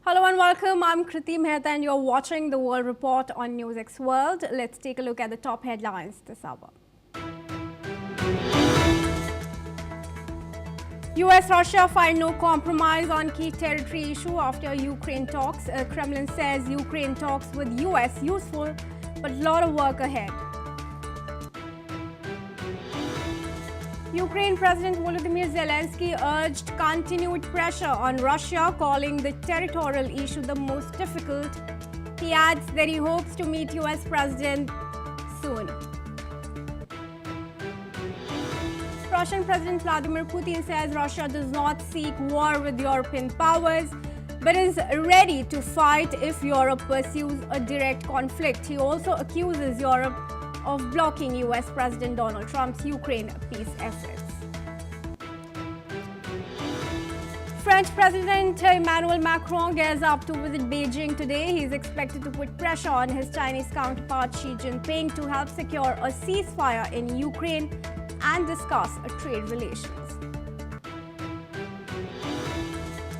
Hello and welcome. I'm Kriti Mehta and you're watching the World Report on NewsX World. Let's take a look at the top headlines this hour. US-Russia find no compromise on key territory issue after Ukraine talks. Kremlin says Ukraine talks with US useful, but a lot of work ahead. Ukraine President Volodymyr Zelensky urged continued pressure on Russia, calling the territorial issue the most difficult. He adds that he hopes to meet US President soon. Russian President Vladimir Putin says Russia does not seek war with European powers, but is ready to fight if Europe pursues a direct conflict. He also accuses Europe of blocking US President Donald Trump's Ukraine peace efforts. French President Emmanuel Macron gears up to visit Beijing today. He is expected to put pressure on his Chinese counterpart Xi Jinping to help secure a ceasefire in Ukraine and discuss trade relations.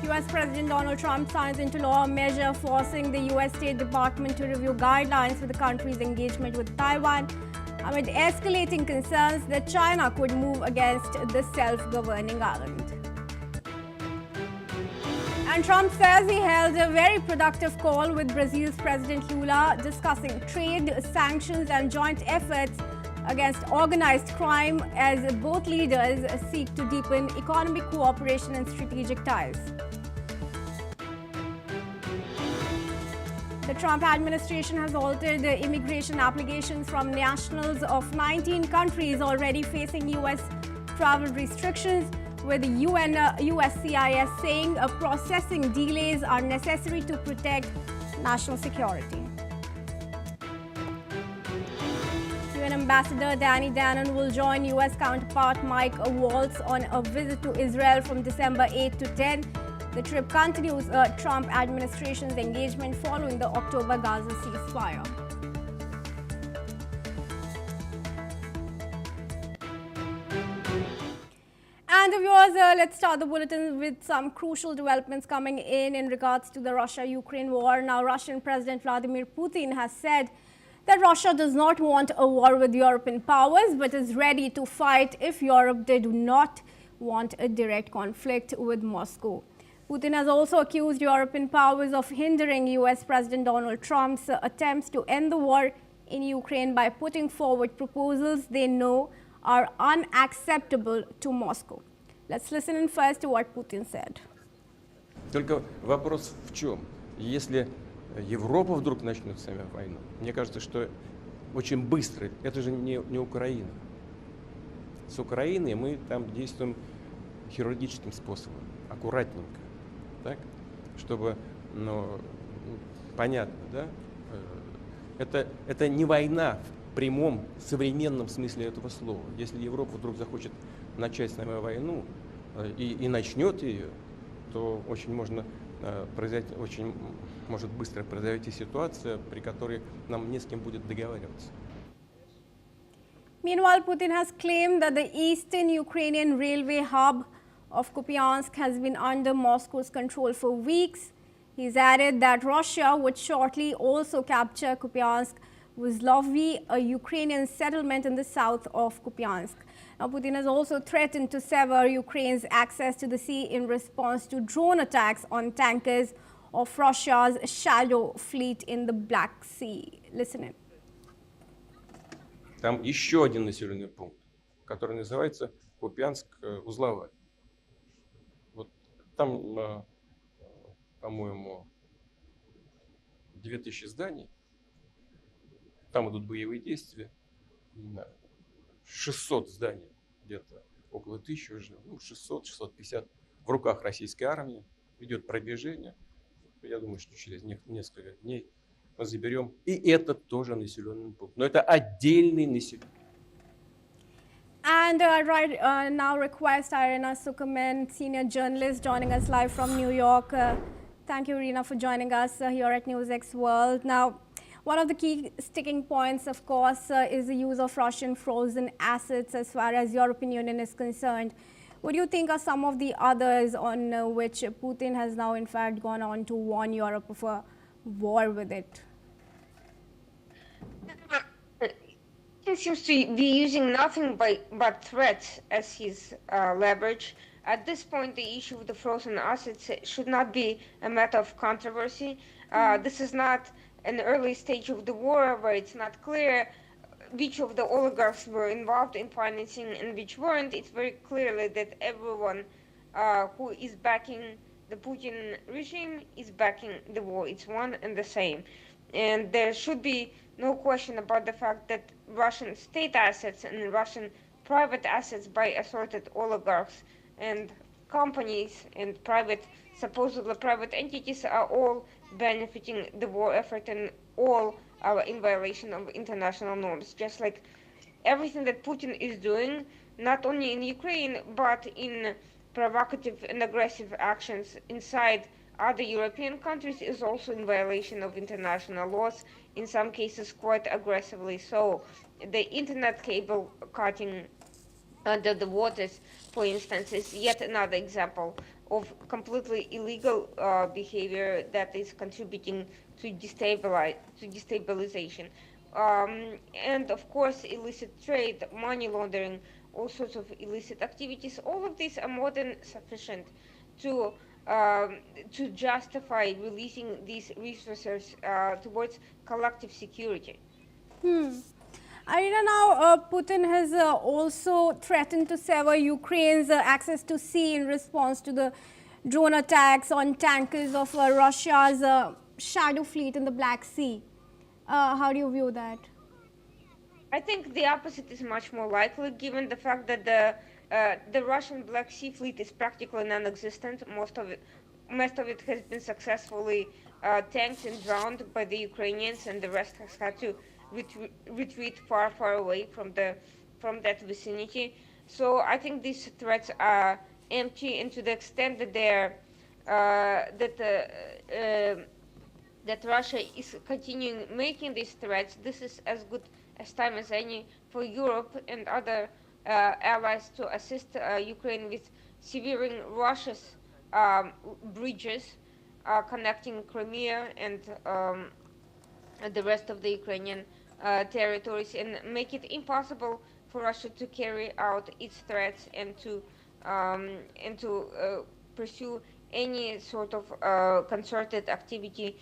US President Donald Trump signs into law a measure forcing the US State Department to review guidelines for the country's engagement with Taiwan amid escalating concerns that China could move against the self-governing island. And Trump says he held a very productive call with Brazil's President Lula discussing trade, sanctions and joint efforts against organized crime as both leaders seek to deepen economic cooperation and strategic ties. The Trump administration has altered the immigration applications from nationals of 19 countries already facing U.S. travel restrictions, with USCIS saying processing delays are necessary to protect national security. UN Ambassador Danny Danon will join U.S. counterpart Mike Waltz on a visit to Israel from December 8 to 10. The trip continues a Trump administration's engagement following the October Gaza ceasefire. And viewers, let's start the bulletin with some crucial developments coming in regards to the Russia-Ukraine war. Now, Russian President Vladimir Putin has said that Russia does not want a war with European powers, but is ready to fight if Europe did not want a direct conflict with Moscow. Putin has also accused European powers of hindering US President Donald Trump's attempts to end the war in Ukraine by putting forward proposals they know are unacceptable to Moscow. Let's listen in first to what Putin said. Только вопрос в чем? Если Европа вдруг начнет с нами войну, мне кажется, что очень быстро, это же не Украина. С Украиной мы там действуем хирургическим способом, аккуратненько. Так, чтобы, понятно, да? Это не война в прямом современном смысле этого слова. Если Европа вдруг захочет начать с нами войну и начнет ее, то очень может быстро произойти ситуация, при которой нам не с кем будет договариваться. Meanwhile, Putin has claimed that the eastern Ukrainian railway hub of Kupiansk has been under Moscow's control for weeks. He's added that Russia would shortly also capture Kupiansk-Vuzlovy, a Ukrainian settlement in the south of Kupiansk. Now, Putin has also threatened to sever Ukraine's access to the sea in response to drone attacks on tankers of Russia's shadow fleet in the Black Sea. Listen in. Там еще один населенный пункт, который называется Купянск-Узловая. Вот там, по-моему, 2000 зданий. Там идут боевые действия. 600 зданий, где-то около 1000 уже, 600-650 в руках российской армии. Идет продвижение. Я думаю, что через несколько дней мы заберем и этот тоже населенный пункт. Но это отдельный населенный. And now request Irina Sukuman, senior journalist, joining us live from New York. Thank you, Irina, for joining us here at NewsX World. Now, One of the key sticking points, of course, is the use of Russian frozen assets as far as European Union is concerned. What do you think are some of the others on which Putin has now in fact gone on to warn Europe of a war with it? He seems to be using nothing but threats as his leverage. At this point, the issue of the frozen assets should not be a matter of controversy. This is not an early stage of the war where it's not clear which of the oligarchs were involved in financing and which weren't. It's very clearly that everyone who is backing the Putin regime is backing the war. It's one and the same. And there should be no question about the fact that Russian state assets and Russian private assets by assorted oligarchs and companies and supposedly private entities are all benefiting the war effort and all are in violation of international norms. Just like everything that Putin is doing, not only in Ukraine, but in provocative and aggressive actions inside other European countries is also in violation of international laws, in some cases quite aggressively so. The internet cable cutting under the waters, for instance, is yet another example of completely illegal behavior that is contributing to destabilization. And of course, illicit trade, money laundering, all sorts of illicit activities, all of these are more than sufficient to justify releasing these resources towards collective security. Irina, now Putin has also threatened to sever Ukraine's access to sea in response to the drone attacks on tankers of Russia's shadow fleet in the Black Sea. How do you view that? I think the opposite is much more likely, given the fact that the Russian Black Sea fleet is practically non-existent. Most of it has been successfully tanked and drowned by the Ukrainians, and the rest has had to retreat far, far away from that vicinity. So I think these threats are empty, and to the extent that that Russia is continuing making these threats, this is as good as time as any for Europe and other allies to assist Ukraine with severing Russia's bridges connecting Crimea and the rest of the Ukrainian territories, and make it impossible for Russia to carry out its threats and to pursue any sort of concerted activity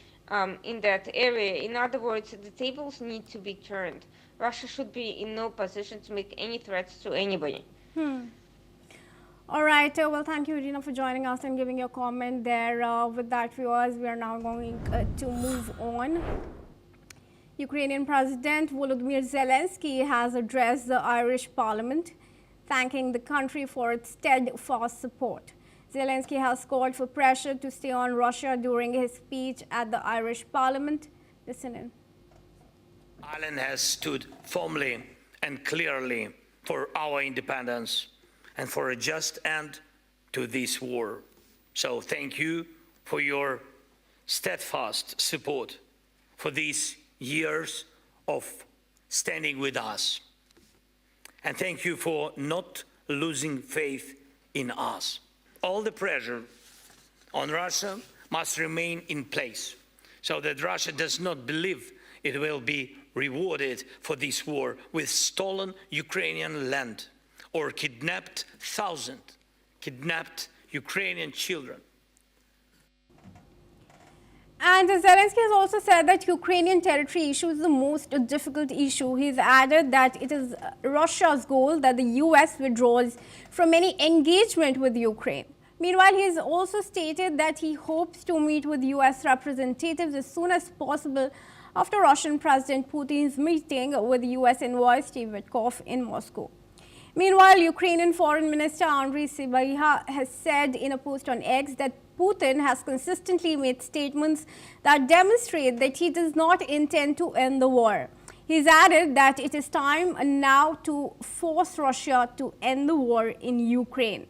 in that area. In other words, the tables need to be turned. Russia should be in no position to make any threats to anybody. All right. Well, thank you, Irina, for joining us and giving your comment there. With that, viewers, we are now going to move on. Ukrainian President Volodymyr Zelensky has addressed the Irish Parliament, thanking the country for its steadfast support. Zelensky has called for pressure to stay on Russia during his speech at the Irish Parliament. Listen in. Ireland has stood firmly and clearly for our independence and for a just end to this war. So thank you for your steadfast support for these years of standing with us. And thank you for not losing faith in us. All the pressure on Russia must remain in place so that Russia does not believe it will be rewarded for this war with stolen Ukrainian land or kidnapped Ukrainian children. And Zelensky has also said that Ukrainian territory issue is the most difficult issue. He's added that it is Russia's goal that the US withdraws from any engagement with Ukraine. Meanwhile, he has also stated that he hopes to meet with US representatives as soon as possible after Russian President Putin's meeting with US envoy Steve Witkoff in Moscow. Meanwhile, Ukrainian Foreign Minister Andriy Sybiha has said in a post on X that Putin has consistently made statements that demonstrate that he does not intend to end the war. He's added that it is time now to force Russia to end the war in Ukraine.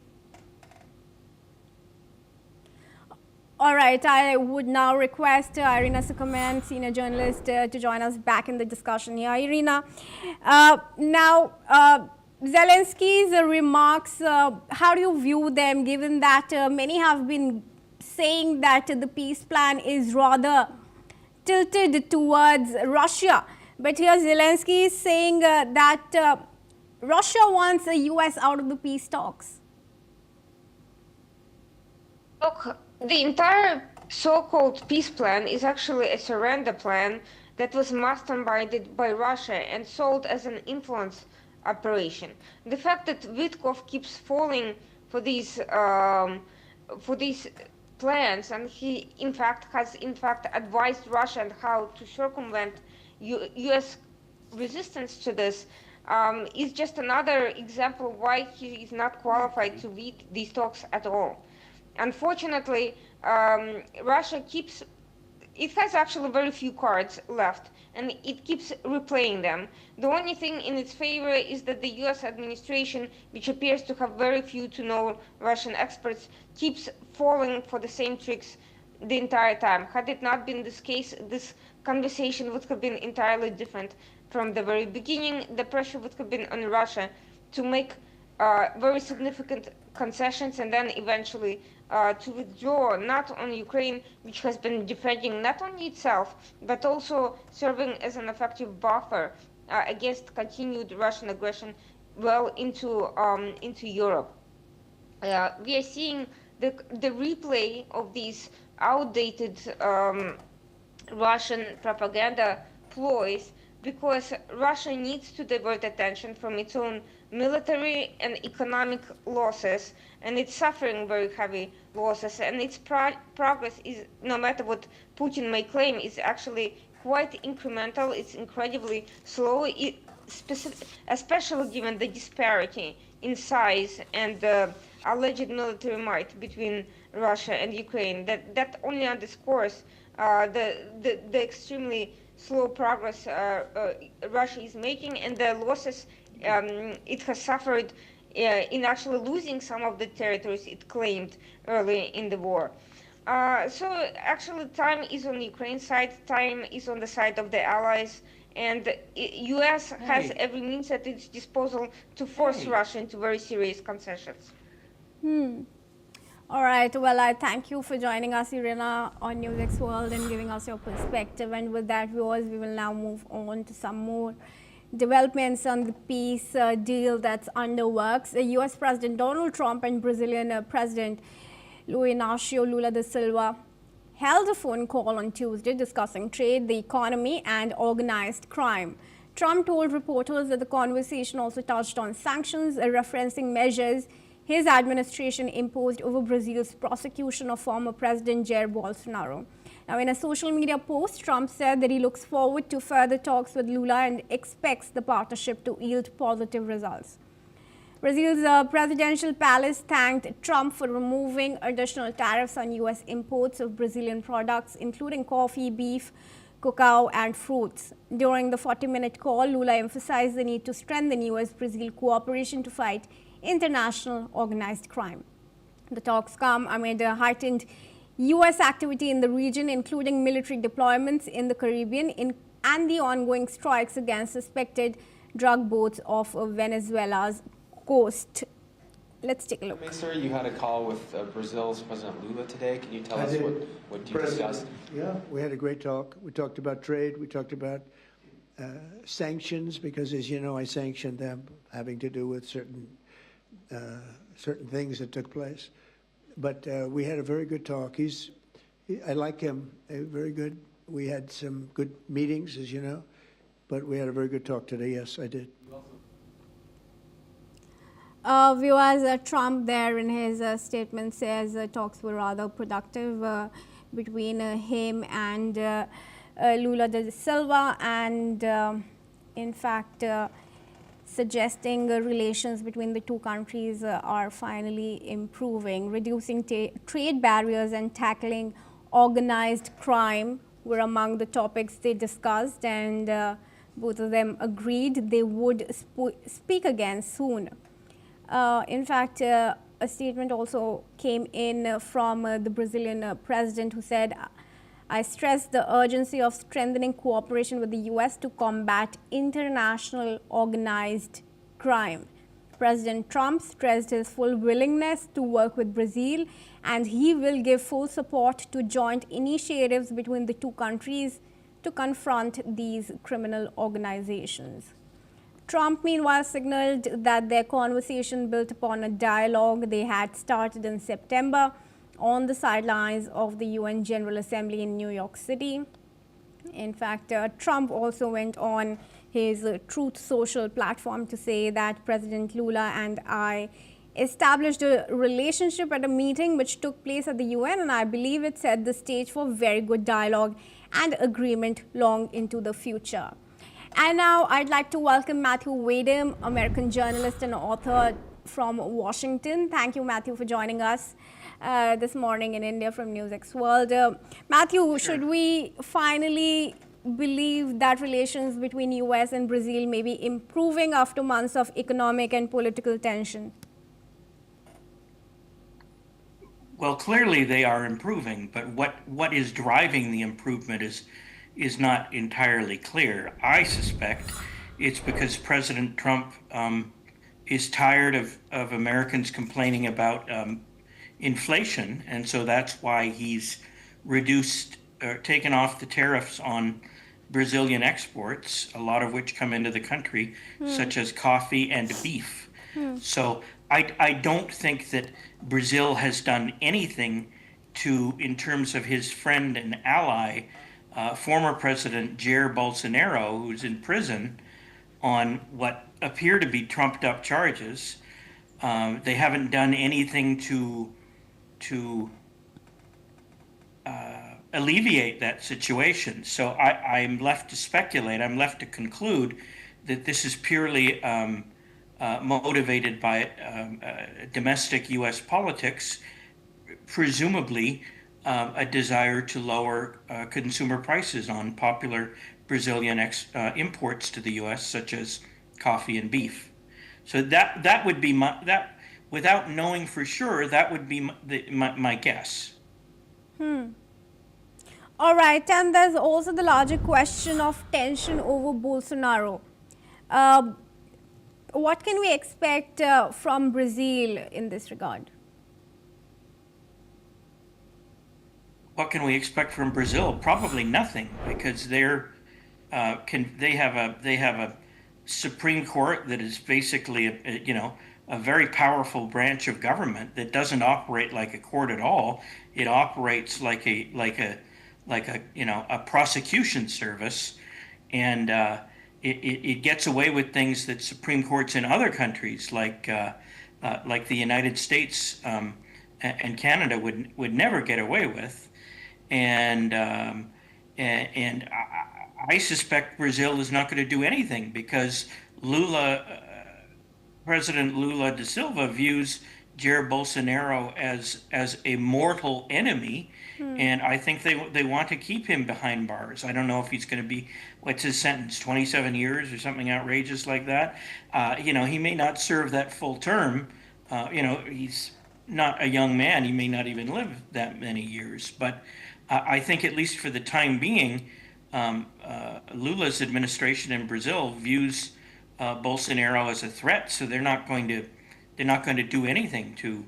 All right, I would now request Irina Sukuman, senior journalist, to join us back in the discussion here. Irina, Zelensky's remarks, how do you view them, given that many have been saying that the peace plan is rather tilted towards Russia? But here Zelensky is saying that Russia wants the US out of the peace talks. Look, the entire so-called peace plan is actually a surrender plan that was masterminded by Russia and sold as an influence operation. The fact that Witkoff keeps falling for these plans, and he has advised Russia on how to circumvent U.S. resistance to this, is just another example why he is not qualified to lead these talks at all. Unfortunately, Russia it has actually very few cards left, and it keeps replaying them. The only thing in its favor is that the US administration, which appears to have very few to no Russian experts, keeps falling for the same tricks the entire time. Had it not been this case, this conversation would have been entirely different from the very beginning. The pressure would have been on Russia to make very significant concessions and then eventually to withdraw, not on Ukraine, which has been defending not only itself, but also serving as an effective buffer against continued Russian aggression well into Europe. We are seeing the replay of these outdated Russian propaganda ploys because Russia needs to divert attention from its own military and economic losses, and it's suffering very heavy losses, and its progress is, no matter what Putin may claim, is actually quite incremental. It's incredibly slow, especially given the disparity in size and alleged military might between Russia and Ukraine. That only underscores the extremely slow progress Russia is making, and the losses it has suffered in actually losing some of the territories it claimed early in the war. So actually time is on Ukraine's side, time is on the side of the allies, and US has every means at its disposal to force Russia into very serious concessions. All right, well, I thank you for joining us, Irina, on NewsX World and giving us your perspective. And with that, viewers, we will now move on to some more developments on the peace deal that's under works. US President Donald Trump and Brazilian President Luiz Inácio Lula da Silva held a phone call on Tuesday discussing trade, the economy, and organized crime. Trump told reporters that the conversation also touched on sanctions, referencing measures his administration imposed over Brazil's prosecution of former President Jair Bolsonaro. Now, in a social media post, Trump said that he looks forward to further talks with Lula and expects the partnership to yield positive results. Brazil's presidential palace thanked Trump for removing additional tariffs on U.S. imports of Brazilian products, including coffee, beef, cacao, and fruits. During the 40-minute call, Lula emphasized the need to strengthen U.S.-Brazil cooperation to fight international organized crime. The talks come amid a heightened U.S. activity in the region, including military deployments in the Caribbean and the ongoing strikes against suspected drug boats off of Venezuela's coast. Let's take a look. Sir, you had a call with Brazil's President Lula today. Can you tell us what you discussed? Yeah, we had a great talk. We talked about trade. We talked about sanctions, because, as you know, I sanctioned them, having to do with certain things that took place. But we had a very good talk. I like him, very good. We had some good meetings, as you know, but we had a very good talk today. Yes, I did. Viewers, Trump there in his statement says talks were rather productive between him and Lula da Silva, and in fact suggesting relations between the two countries are finally improving. Reducing trade barriers and tackling organized crime were among the topics they discussed, and both of them agreed they would speak again soon. In fact, a statement also came in from the Brazilian president, who said, I stress the urgency of strengthening cooperation with the US to combat international organized crime. President Trump stressed his full willingness to work with Brazil, and he will give full support to joint initiatives between the two countries to confront these criminal organizations. Trump, meanwhile, signaled that their conversation built upon a dialogue they had started in September on the sidelines of the UN General Assembly in New York City. In fact, Trump also went on his Truth Social platform to say that President Lula and I established a relationship at a meeting which took place at the UN, and I believe it set the stage for very good dialogue and agreement long into the future. And now I'd like to welcome Matthew Wadham, American journalist and author from Washington. Thank you, Matthew, for joining us this morning in India from NewsX World. Matthew, sure. Should we finally believe that relations between US and Brazil may be improving after months of economic and political tension? Well, clearly they are improving, but what is driving the improvement is not entirely clear. I suspect it's because President Trump is tired of Americans complaining about inflation, and so that's why he's reduced or taken off the tariffs on Brazilian exports, a lot of which come into the country, such as coffee and beef. So I don't think that Brazil has done anything in terms of his friend and ally, former President Jair Bolsonaro, who's in prison on what appear to be trumped up charges. They haven't done anything to alleviate that situation. So I'm left to speculate, I'm left to conclude that this is purely motivated by domestic U.S. politics, presumably a desire to lower consumer prices on popular Brazilian imports to the U.S., such as coffee and beef. So that would be that. Without knowing for sure, that would be my guess. All right, and there's also the larger question of tension over Bolsonaro. What can we expect from Brazil in this regard? What can we expect from Brazil? Probably nothing, because they have a Supreme Court that is basically a very powerful branch of government that doesn't operate like a court at all. It operates like a prosecution service, and it gets away with things that Supreme Courts in other countries like the United States and Canada would never get away with, and I suspect Brazil is not going to do anything because President Lula da Silva views Jair Bolsonaro as a mortal enemy, and I think they want to keep him behind bars. I don't know if he's going to be, what's his sentence, 27 years or something outrageous like that. He may not serve that full term. He's not a young man. He may not even live that many years. But I think at least for the time being, Lula's administration in Brazil views Bolsonaro as a threat, so they're not going to do anything to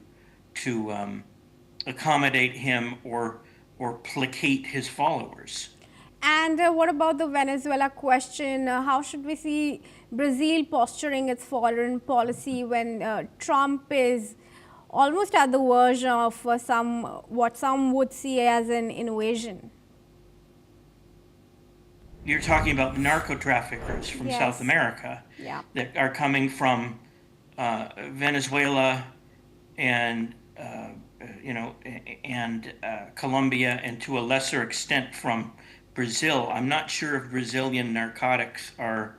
accommodate him or placate his followers. And what about the Venezuela question? How should we see Brazil posturing its foreign policy when Trump is almost at the verge of what some would see as an invasion? You're talking about narco traffickers from South America that are coming from Venezuela and Colombia, and to a lesser extent from Brazil. I'm not sure if Brazilian narcotics are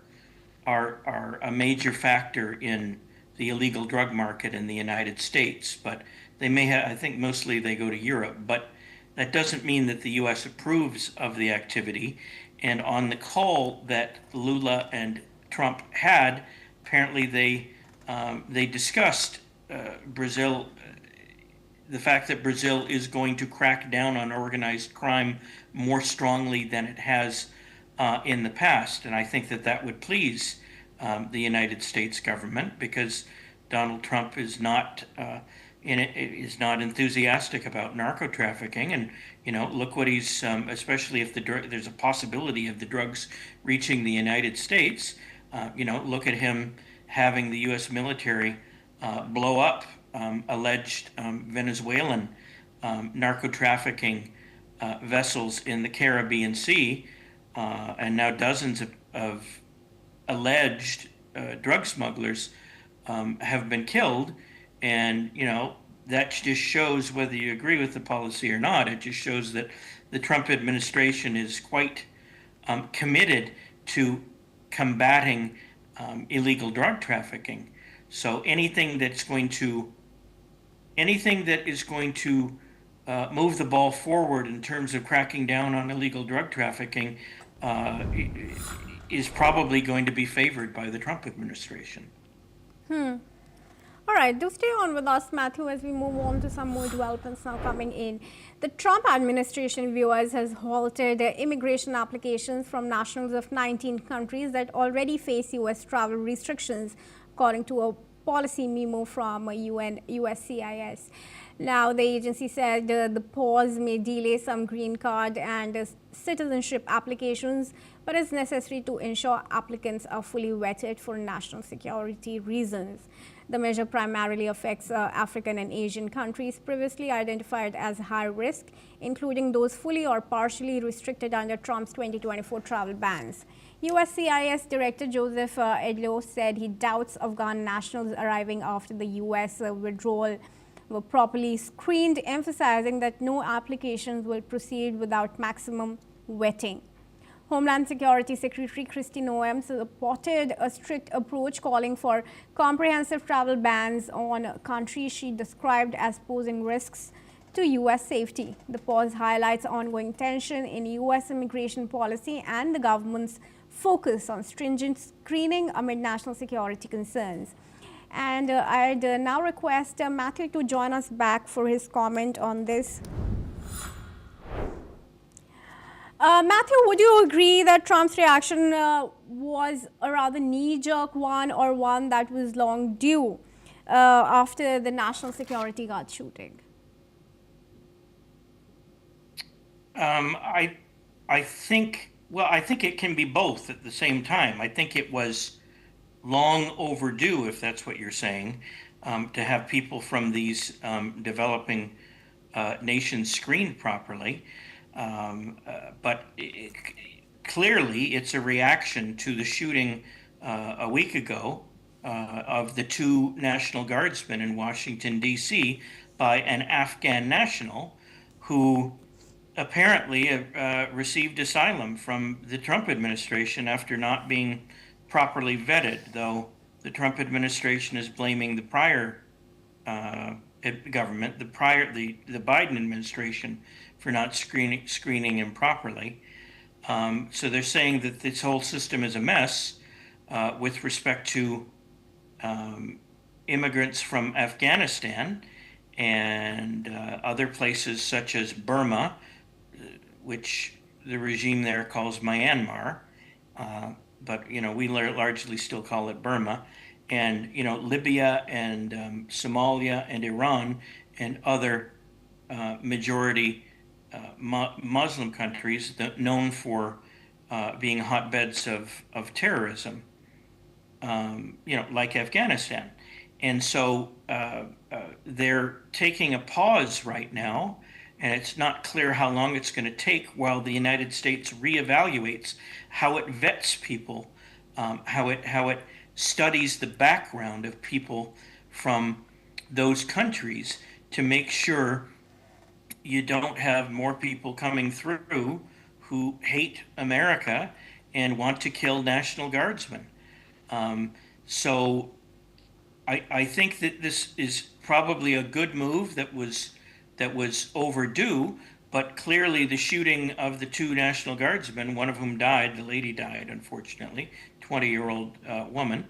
a major factor in the illegal drug market in the United States, but they may have. I think mostly they go to Europe, but that doesn't mean that the U.S. approves of the activity. And on the call that Lula and Trump had, apparently they discussed Brazil, the fact that Brazil is going to crack down on organized crime more strongly than it has in the past. And I think that that would please the United States government, because Donald Trump is not enthusiastic about narco trafficking. And look what he's especially if there's a possibility of the drugs reaching the United States. Look at him having the U.S. military blow up alleged Venezuelan narco trafficking vessels in the Caribbean Sea, and now dozens of alleged drug smugglers have been killed. And that just shows, whether you agree with the policy or not, it just shows that the Trump administration is quite committed to combating illegal drug trafficking. So anything that is going to move the ball forward in terms of cracking down on illegal drug trafficking is probably going to be favored by the Trump administration. All right, do stay on with us, Matthew, as we move on to some more developments now coming in. The Trump administration, viewers, has halted immigration applications from nationals of 19 countries that already face U.S. travel restrictions, according to a policy memo from USCIS. Now, the agency said the pause may delay some green card and citizenship applications, but is necessary to ensure applicants are fully vetted for national security reasons. The measure primarily affects African and Asian countries previously identified as high risk, including those fully or partially restricted under Trump's 2024 travel bans. USCIS Director Joseph Edlow said he doubts Afghan nationals arriving after the U.S. withdrawal were properly screened, emphasizing that no applications will proceed without maximum vetting. Homeland Security Secretary Kristi Noem supported a strict approach, calling for comprehensive travel bans on countries she described as posing risks to U.S. safety. The pause highlights ongoing tension in U.S. immigration policy and the government's focus on stringent screening amid national security concerns. And I'd now request Matthew to join us back for his comment on this. Matthew, would you agree that Trump's reaction was a rather knee-jerk one, or one that was long due after the National Security Guard shooting? I think it can be both at the same time. I think it was long overdue, if that's what you're saying, to have people from these developing nations screened properly. But clearly it's a reaction to the shooting a week ago of the two National Guardsmen in Washington, D.C. by an Afghan national who apparently received asylum from the Trump administration after not being properly vetted, though the Trump administration is blaming the prior government, the Biden administration, for not screening him properly. So they're saying that this whole system is a mess with respect to immigrants from Afghanistan and other places such as Burma, which the regime there calls Myanmar, but we largely still call it Burma, and Libya and Somalia and Iran and other majority Muslim countries known for being hotbeds of terrorism, like Afghanistan. And so they're taking a pause right now, and it's not clear how long it's going to take while the United States reevaluates how it vets people, how it studies the background of people from those countries to make sure you don't have more people coming through who hate America and want to kill National Guardsmen. So I think that this is probably a good move that was overdue, but clearly the shooting of the two National Guardsmen, one of whom died, the lady died, unfortunately, 20-year-old woman,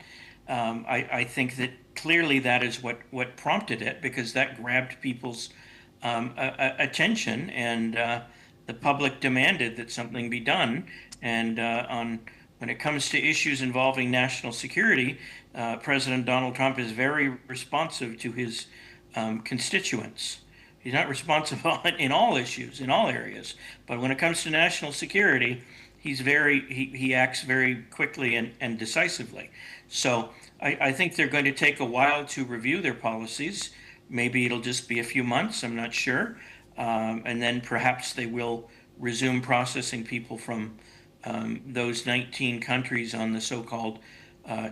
I think that clearly that is what prompted it, because that grabbed people's attention, and the public demanded that something be done. And when it comes to issues involving national security, President Donald Trump is very responsive to his constituents. He's not responsible in all issues, in all areas, but when it comes to national security, he acts very quickly and decisively. So I think they're going to take a while to review their policies. Maybe it'll just be a few months, I'm not sure. And then perhaps they will resume processing people from those 19 countries on the so-called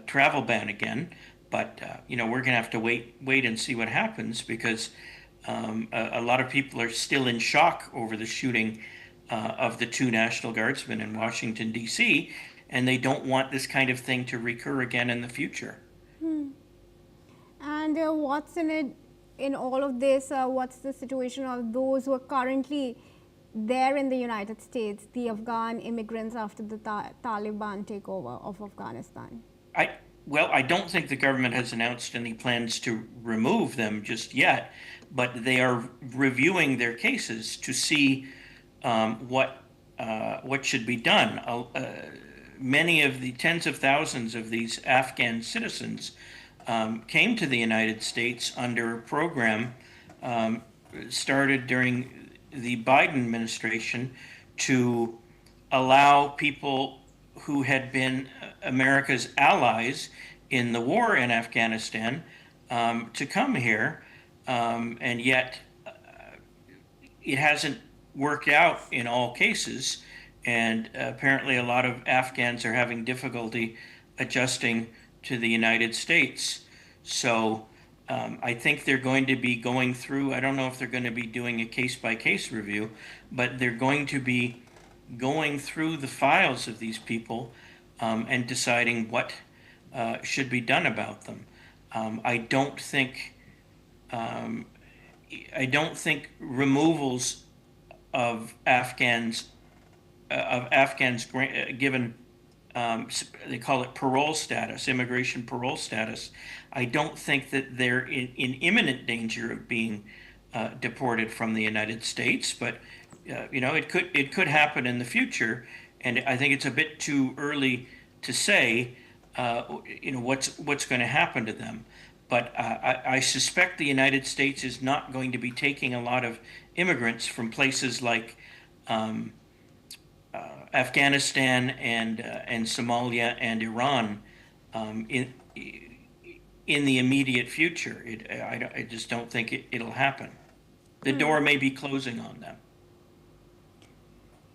travel ban again. But we're going to have to wait and see what happens, because a lot of people are still in shock over the shooting of the 2 National Guardsmen in Washington, D.C., and they don't want this kind of thing to recur again in the future. And what's in it in all of this? What's the situation of those who are currently there in the United States, the Afghan immigrants after the Taliban takeover of Afghanistan? I don't think the government has announced any plans to remove them just yet, but they are reviewing their cases to see what should be done. Many of the tens of thousands of these Afghan citizens came to the United States under a program started during the Biden administration to allow people who had been America's allies in the war in Afghanistan to come here, and yet it hasn't worked out in all cases, and apparently a lot of Afghans are having difficulty adjusting to the United States. So I think they're going to be going through, I don't know if they're going to be doing a case-by-case review, but they're going to be going through the files of these people and deciding what should be done about them. I don't think removals of Afghans given they call it parole status, immigration parole status. I don't think that they're in imminent danger of being deported from the United States, but it could happen in the future, and I think it's a bit too early to say what's going to happen to them. But I suspect the United States is not going to be taking a lot of immigrants from places like Afghanistan and Somalia and Iran in the immediate future. I just don't think it'll happen. The door may be closing on them.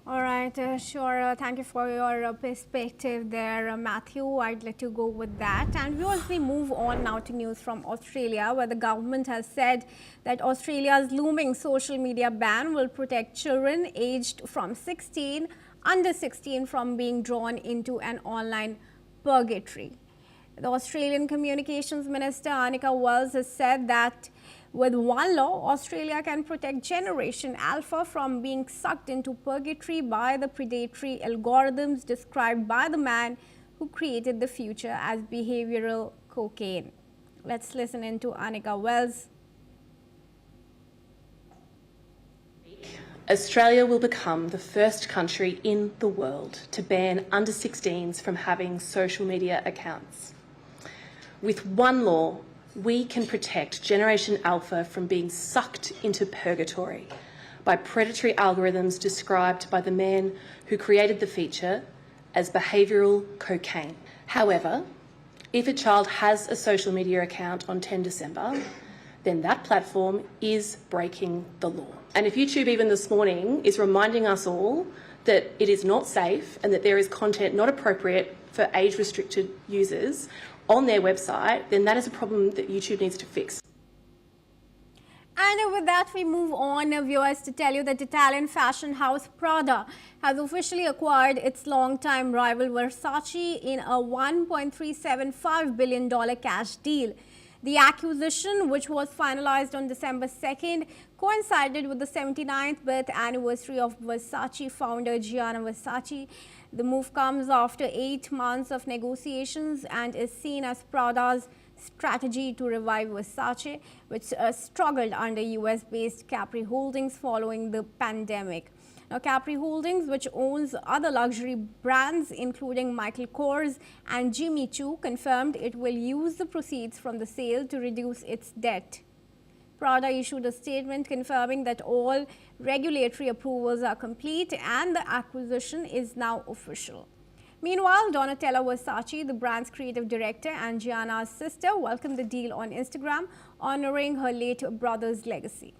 All right, sure. Thank you for your perspective there, Matthew. I'd let you go with that. And we move on now to news from Australia, where the government has said that Australia's looming social media ban will protect children aged from under 16 from being drawn into an online purgatory. The Australian Communications Minister Anika Wells has said that with one law, Australia can protect Generation Alpha from being sucked into purgatory by the predatory algorithms described by the man who created the future as behavioral cocaine. Let's listen into Anika Wells. Australia will become the first country in the world to ban under 16s from having social media accounts. With one law, we can protect Generation Alpha from being sucked into purgatory by predatory algorithms described by the man who created the feature as behavioural cocaine. However, if a child has a social media account on 10 December, then that platform is breaking the law. And if YouTube even this morning is reminding us all that it is not safe and that there is content not appropriate for age-restricted users on their website, then that is a problem that YouTube needs to fix. And with that, we move on, viewers, to tell you that Italian fashion house Prada has officially acquired its longtime rival Versace in a $1.375 billion cash deal. The acquisition, which was finalized on December 2nd, coincided with the 79th birth anniversary of Versace founder Gianni Versace. The move comes after 8 months of negotiations and is seen as Prada's strategy to revive Versace, which struggled under US-based Capri Holdings following the pandemic. Now, Capri Holdings, which owns other luxury brands including Michael Kors and Jimmy Choo, confirmed it will use the proceeds from the sale to reduce its debt. Prada issued a statement confirming that all regulatory approvals are complete and the acquisition is now official. Meanwhile, Donatella Versace, the brand's creative director and Gianna's sister, welcomed the deal on Instagram, honoring her late brother's legacy.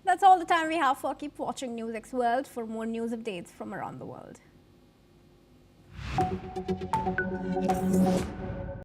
That's all the time we have for Keep Watching NewsX World for more news updates from around the world.